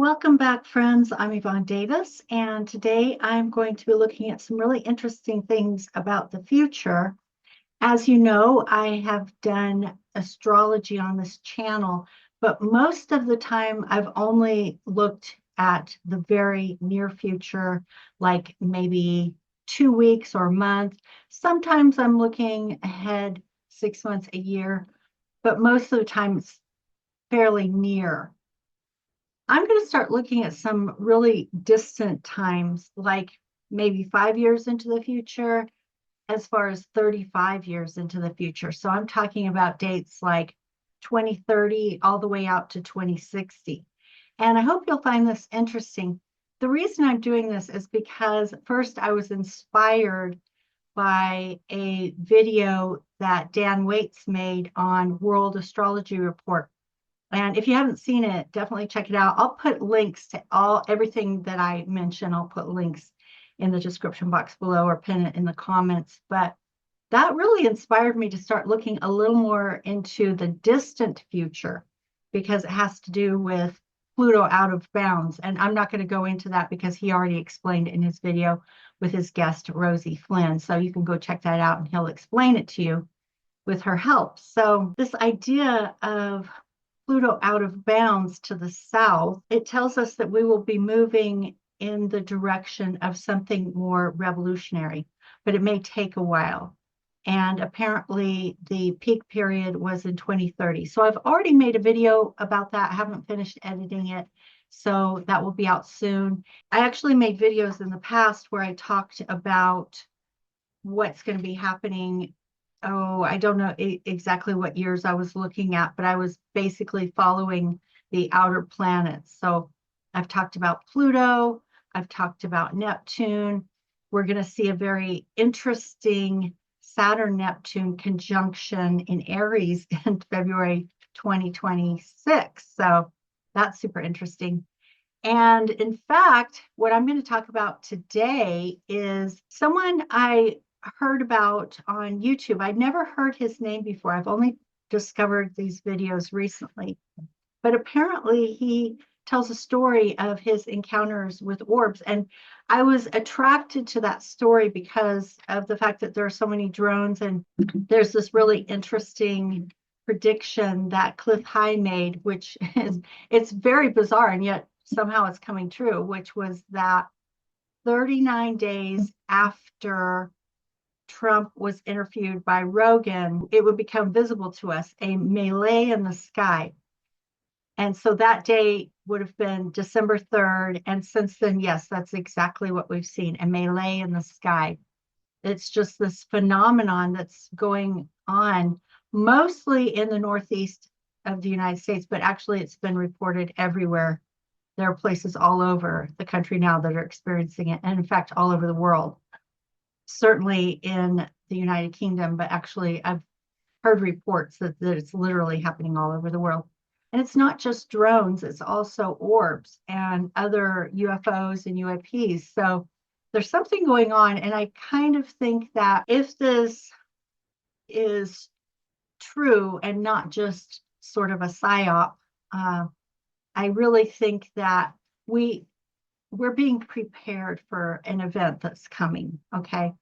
Welcome back, friends. I'm Yvonne Davis, and today I'm going to be looking at some really interesting things about the future. As you know, I have done astrology on this channel, but most of the time I've only looked at the very near future, like maybe 2 weeks or a month. Sometimes I'm looking ahead 6 months, a year, but most of the time it's fairly near. I'm going to start looking at some really distant times, like maybe 5 years into the future, as far as 35 years into the future. So I'm talking about dates like 2030 all the way out to 2060. And I hope you'll find this interesting. The reason I'm doing this is because first I was inspired by a video that Dan Waits made on World Astrology Report. And if you haven't seen it, definitely check it out. I'll put links to everything that I mention. I'll put links in the description box below or pin it in the comments. But that really inspired me to start looking a little more into the distant future because it has to do with Pluto out of bounds. And I'm not going to go into that because he already explained it in his video with his guest, Rosie Flynn. So you can go check that out and he'll explain it to you with her help. So this idea of Pluto out of bounds to the south, it tells us that we will be moving in the direction of something more revolutionary, but it may take a while. And apparently the peak period was in 2030. So I've already made a video about that. I haven't finished editing it. So that will be out soon. I actually made videos in the past where I talked about what's going to be happening. Oh, I don't know exactly what years I was looking at, but I was basically following the outer planets. So I've talked about Pluto, I've talked about Neptune. We're going to see a very interesting Saturn-Neptune conjunction in Aries in February 2026. So that's super interesting. And in fact, what I'm going to talk about today is someone I heard about on YouTube. I'd never heard his name before. I've only discovered these videos recently. But apparently he tells a story of his encounters with orbs. And I was attracted to that story because of the fact that there are so many drones. And there's this really interesting prediction that Cliff High made, which is, it's very bizarre, and yet somehow it's coming true, which was that 39 days after Trump was interviewed by Rogan, it would become visible to us, a melee in the sky. And so that day would have been December 3rd. And since then, yes, that's exactly what we've seen, a melee in the sky. It's just this phenomenon that's going on mostly in the northeast of the United States, but actually it's been reported everywhere. There are places all over the country now that are experiencing it, and in fact, all over the world. Certainly in the United Kingdom, but actually I've heard reports that it's literally happening all over the world. And it's not just drones, it's also orbs and other UFOs and UAPs. So there's something going on. And I kind of think that if this is true and not just sort of a psyop, I really think that we're being prepared for an event that's coming. Okay.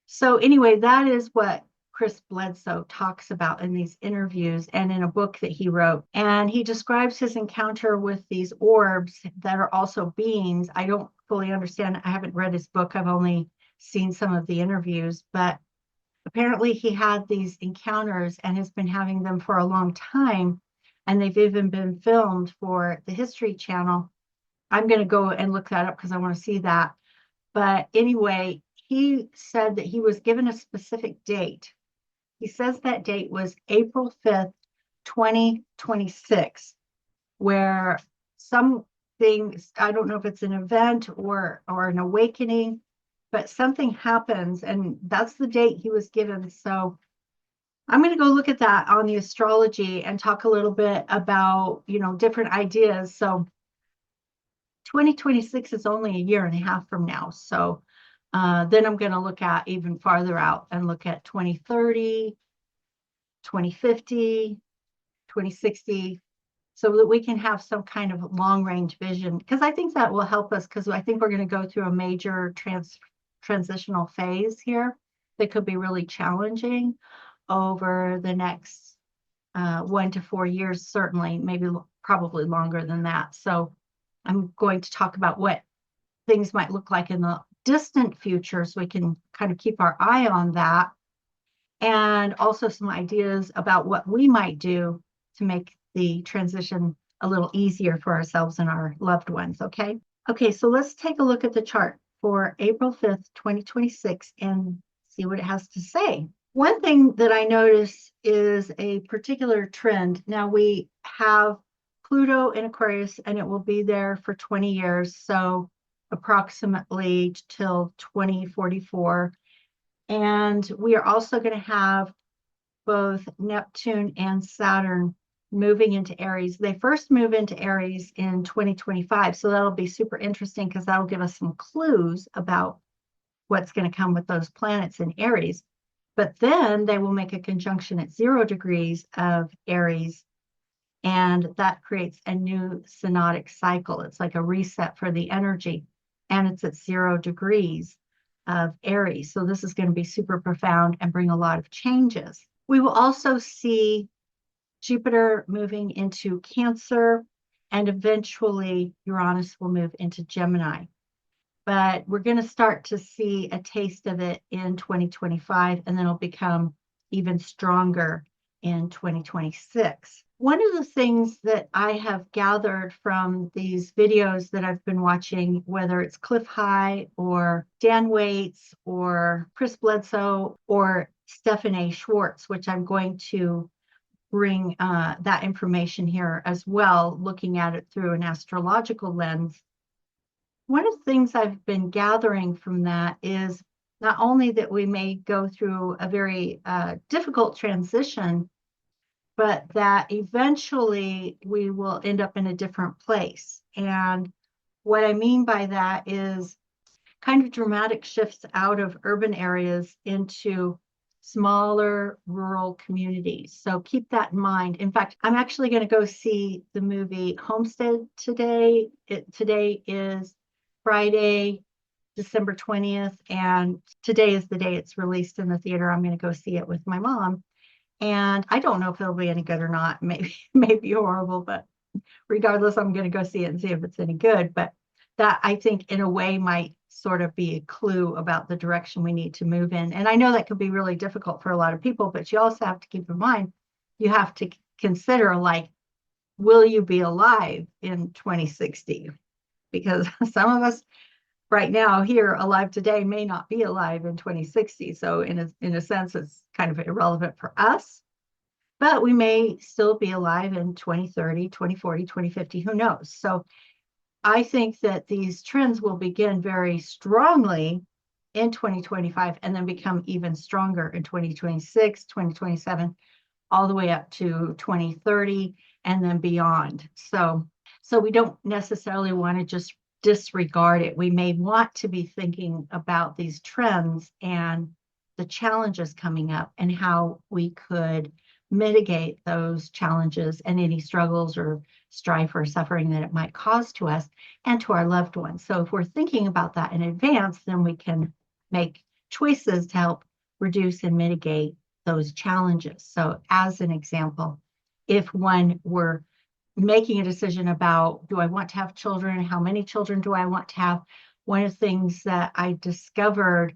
So anyway, that is what Chris Bledsoe talks about in these interviews and in a book that he wrote. And he describes his encounter with these orbs that are also beings. I don't fully understand. I haven't read his book. I've only seen some of the interviews, but apparently he had these encounters and has been having them for a long time. And they've even been filmed for the History Channel. I'm going to go and look that up because I want to see that. But anyway, he said that he was given a specific date. He says that date was April 5th, 2026, where something, I don't know if it's an event or an awakening, but something happens, and that's the date he was given. So I'm going to go look at that on the astrology and talk a little bit about, different ideas. So 2026 is only a year and a half from now. So then I'm going to look at even farther out and look at 2030, 2050, 2060. so that we can have some kind of long range vision. Because I think that will help us, because I think we're going to go through a major transitional phase here that could be really challenging over the next 1 to 4 years, certainly, maybe probably longer than that. So I'm going to talk about what things might look like in the distant future so we can kind of keep our eye on that. And also some ideas about what we might do to make the transition a little easier for ourselves and our loved ones, okay? Okay, so let's take a look at the chart for April 5th, 2026 and see what it has to say. One thing that I notice is a particular trend. Now we have Pluto in Aquarius and it will be there for 20 years, so approximately till 2044. And we are also going to have both Neptune and Saturn moving into Aries. They first move into Aries in 2025. So that'll be super interesting because that'll give us some clues about what's going to come with those planets in Aries. But then they will make a conjunction at 0 degrees of Aries. And that creates a new synodic cycle. It's like a reset for the energy. And it's at 0 degrees of Aries. So this is going to be super profound and bring a lot of changes. We will also see Jupiter moving into Cancer, and eventually Uranus will move into Gemini. But we're going to start to see a taste of it in 2025, and then it'll become even stronger in 2026. One of the things that I have gathered from these videos that I've been watching, whether it's Cliff High or Dan Waits or Chris Bledsoe or Stephanie Schwartz, which I'm going to bring that information here as well, looking at it through an astrological lens. One of the things I've been gathering from that is not only that we may go through a very difficult transition, but that eventually we will end up in a different place. And what I mean by that is kind of dramatic shifts out of urban areas into smaller rural communities. So keep that in mind. In fact, I'm actually going to go see the movie Homestead today. Today is Friday, December 20th, and today is the day it's released in the theater. I'm going to go see it with my mom. And I don't know if it'll be any good or not. Maybe horrible, but regardless, I'm going to go see it and see if it's any good. But that, I think, in a way might sort of be a clue about the direction we need to move in. And I know that could be really difficult for a lot of people, but you also have to keep in mind, you have to consider, like, will you be alive in 2060? Because some of us right now here alive today may not be alive in 2060. So in a sense, it's kind of irrelevant for us, but we may still be alive in 2030, 2040, 2050, who knows? So I think that these trends will begin very strongly in 2025 and then become even stronger in 2026, 2027, all the way up to 2030 and then beyond. So we don't necessarily want to just disregard it. We may want to be thinking about these trends and the challenges coming up and how we could mitigate those challenges and any struggles or strife or suffering that it might cause to us and to our loved ones. So if we're thinking about that in advance, then we can make choices to help reduce and mitigate those challenges. So as an example, if one were making a decision about, do I want to have children? How many children do I want to have? One of the things that I discovered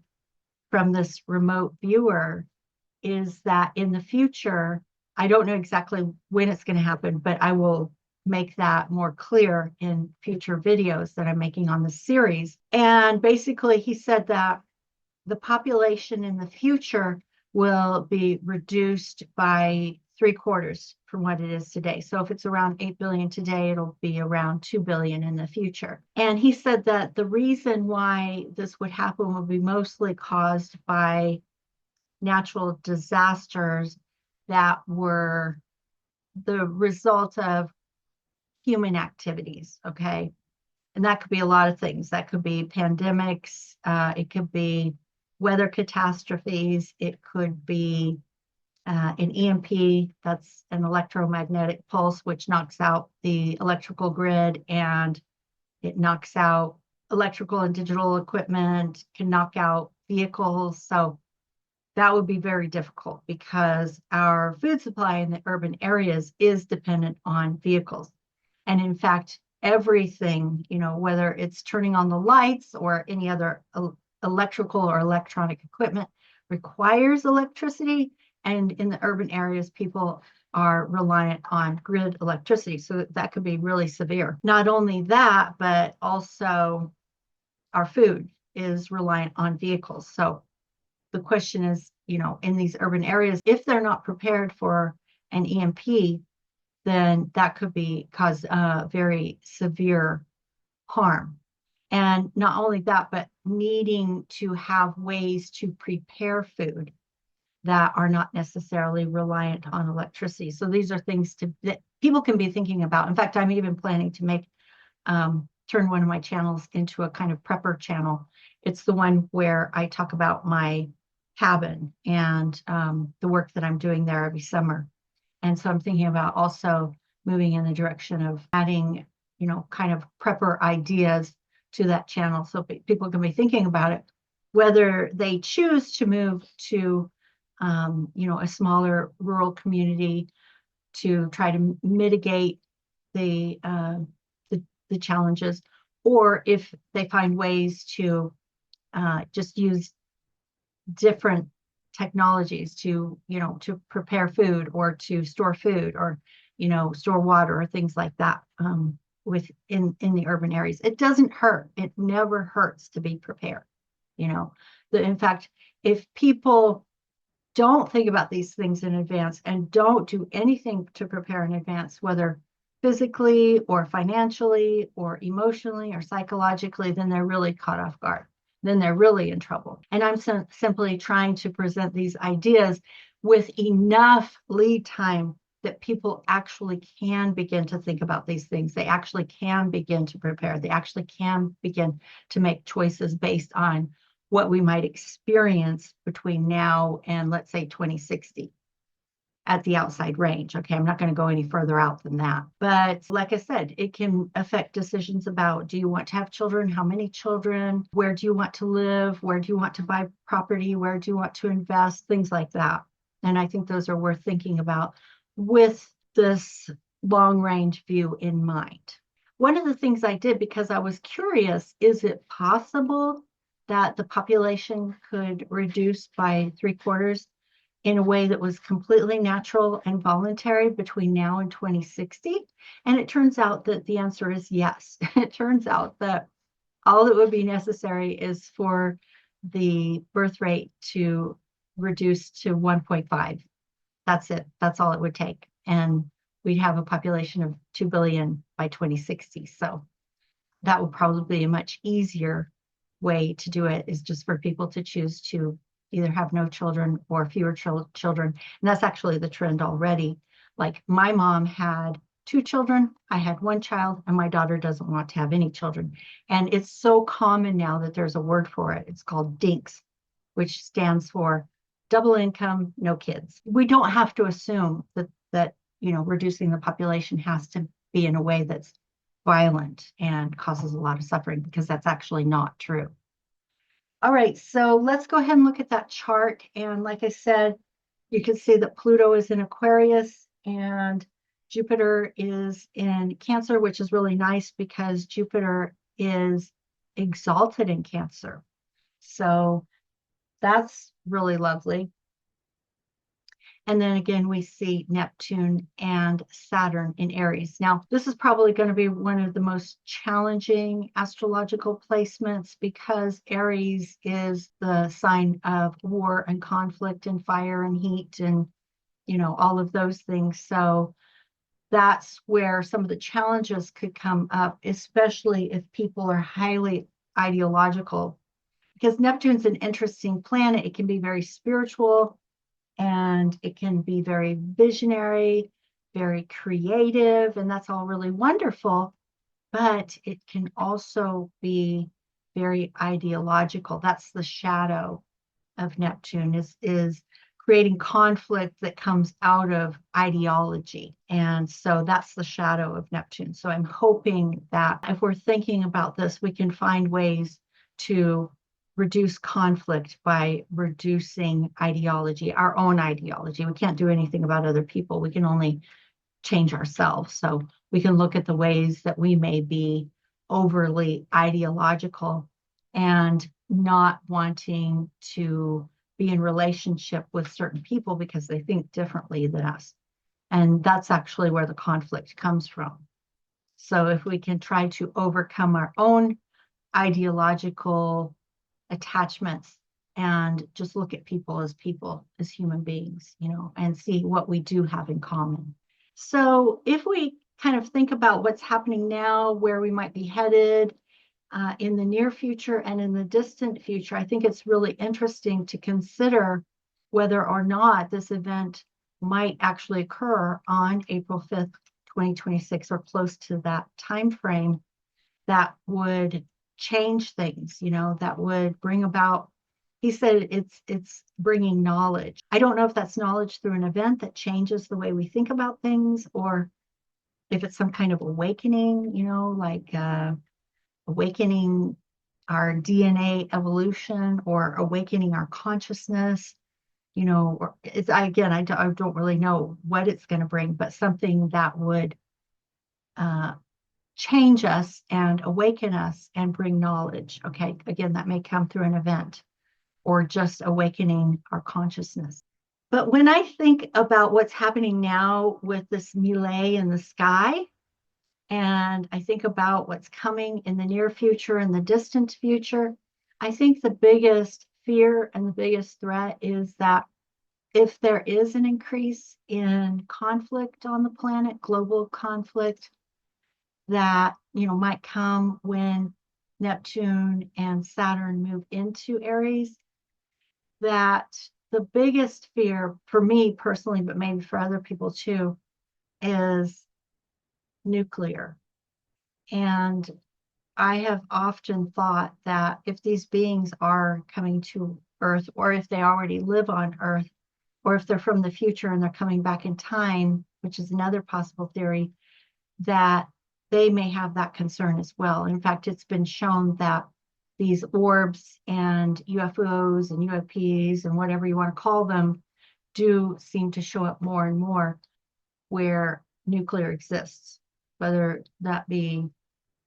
from this remote viewer is that in the future, I don't know exactly when it's going to happen, but I will make that more clear in future videos that I'm making on the series. And basically, he said that the population in the future will be reduced by 3/4 from what it is today. So if it's around 8 billion today, it'll be around 2 billion in the future. And he said that the reason why this would happen will be mostly caused by natural disasters that were the result of human activities, okay? And that could be a lot of things. That could be pandemics, it could be weather catastrophes, it could be An EMP, that's an electromagnetic pulse, which knocks out the electrical grid, and it knocks out electrical and digital equipment, can knock out vehicles. So that would be very difficult because our food supply in the urban areas is dependent on vehicles. And in fact, everything, whether it's turning on the lights or any other electrical or electronic equipment, requires electricity. And in the urban areas, people are reliant on grid electricity. So that could be really severe. Not only that, but also our food is reliant on vehicles. So the question is, in these urban areas, if they're not prepared for an EMP, then that could cause very severe harm. And not only that, but needing to have ways to prepare food that are not necessarily reliant on electricity. So these are things that people can be thinking about. In fact, I'm even planning to turn one of my channels into a kind of prepper channel. It's the one where I talk about my cabin and the work that I'm doing there every summer. And so I'm thinking about also moving in the direction of adding, kind of prepper ideas to that channel so people can be thinking about it, whether they choose to move to, a smaller rural community to try to mitigate the challenges, or if they find ways to just use different technologies to prepare food or to store food or store water or things like that in the urban areas. It doesn't hurt. It never hurts to be prepared. In fact, if people don't think about these things in advance and don't do anything to prepare in advance, whether physically or financially or emotionally or psychologically, then they're really caught off guard. Then they're really in trouble. And I'm simply trying to present these ideas with enough lead time that people actually can begin to think about these things. They actually can begin to prepare. They actually can begin to make choices based on what we might experience between now and, let's say, 2060 at the outside range. Okay, I'm not going to go any further out than that. But like I said, it can affect decisions about, do you want to have children? How many children? Where do you want to live? Where do you want to buy property? Where do you want to invest? Things like that. And I think those are worth thinking about with this long range view in mind. One of the things I did, because I was curious, is it possible that the population could reduce by 3/4 in a way that was completely natural and voluntary between now and 2060? And it turns out that the answer is yes. It turns out that all that would be necessary is for the birth rate to reduce to 1.5. That's it. That's all it would take. And we'd have a population of 2 billion by 2060. So that would probably be a much easier way to do it, is just for people to choose to either have no children or fewer children. And that's actually the trend already. Like, my mom had 2 children, I had 1 child, and my daughter doesn't want to have any children. And it's so common now that there's a word for it. It's called DINKS, which stands for double income, no kids. We don't have to assume that reducing the population has to be in a way that's violent and causes a lot of suffering, because that's actually not true. All right, so let's go ahead and look at that chart. And like I said, you can see that Pluto is in Aquarius and Jupiter is in Cancer, which is really nice because Jupiter is exalted in Cancer. So that's really lovely. And then again, we see Neptune and Saturn in Aries. Now, this is probably going to be one of the most challenging astrological placements, because Aries is the sign of war and conflict and fire and heat and, all of those things. So that's where some of the challenges could come up, especially if people are highly ideological, because Neptune's an interesting planet. It can be very spiritual, and it can be very visionary, very creative, and that's all really wonderful. But it can also be very ideological. That's the shadow of Neptune, is creating conflict that comes out of ideology. And so that's the shadow of Neptune. So I'm hoping that if we're thinking about this, we can find ways to reduce conflict by reducing ideology, our own ideology. We can't do anything about other people. We can only change ourselves. So we can look at the ways that we may be overly ideological and not wanting to be in relationship with certain people because they think differently than us. And that's actually where the conflict comes from. So if we can try to overcome our own ideological attachments and just look at people, as human beings, and see what we do have in common. So if we kind of think about what's happening now, where we might be headed in the near future and in the distant future, I think it's really interesting to consider whether or not this event might actually occur on April 5th, 2026, or close to that time frame, that would change things, that would bring about, he said it's bringing knowledge. I don't know if that's knowledge through an event that changes the way we think about things, or if it's some kind of awakening, like awakening our DNA evolution, or awakening our consciousness, or I don't really know what it's going to bring, but something that would change us and awaken us and bring knowledge. Okay, again, that may come through an event or just awakening our consciousness. But when I think about what's happening now with this melee in the sky, and I think about what's coming in the near future and the distant future, I think the biggest fear and the biggest threat is that if there is an increase in conflict on the planet, global conflict, that might come when Neptune and Saturn move into Aries, that the biggest fear for me personally, but maybe for other people too, is nuclear. And I have often thought that if these beings are coming to Earth, or if they already live on Earth, or if they're from the future and they're coming back in time, which is another possible theory, that they may have that concern as well. In fact, it's been shown that these orbs and UFOs and UAPs and whatever you want to call them do seem to show up more and more where nuclear exists, whether that be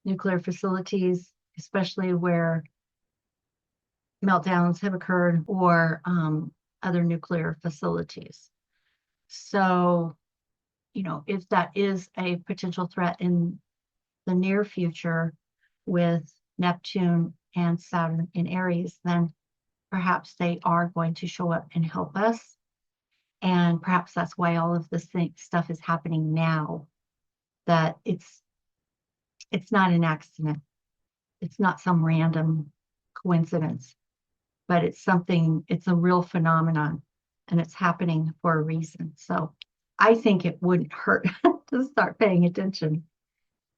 nuclear facilities, especially where meltdowns have occurred, or other nuclear facilities. So, if that is a potential threat in the near future with Neptune and Saturn in Aries, then perhaps they are going to show up and help us. And perhaps that's why all of this stuff is happening now, that it's not an accident. It's not some random coincidence, but it's a real phenomenon, and it's happening for a reason. So I think it wouldn't hurt to start paying attention.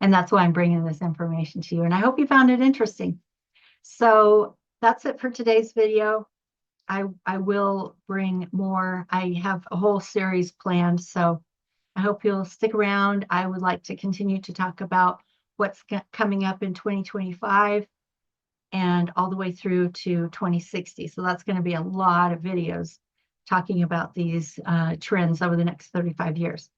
And that's why I'm bringing this information to you. And I hope you found it interesting. So that's it for today's video. I will bring more. I have a whole series planned, so I hope you'll stick around. I would like to continue to talk about what's coming up in 2025 and all the way through to 2060. So that's going to be a lot of videos talking about these trends over the next 35 years.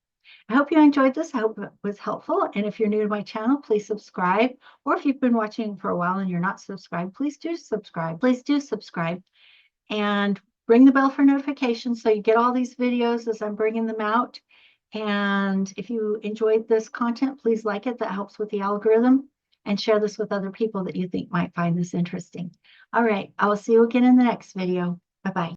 I hope you enjoyed this. I hope it was helpful. And if you're new to my channel, please subscribe. Or if you've been watching for a while and you're not subscribed, please do subscribe. Please do subscribe. And ring the bell for notifications so you get all these videos as I'm bringing them out. And if you enjoyed this content, please like it. That helps with the algorithm. And share this with other people that you think might find this interesting. All right. I will see you again in the next video. Bye-bye.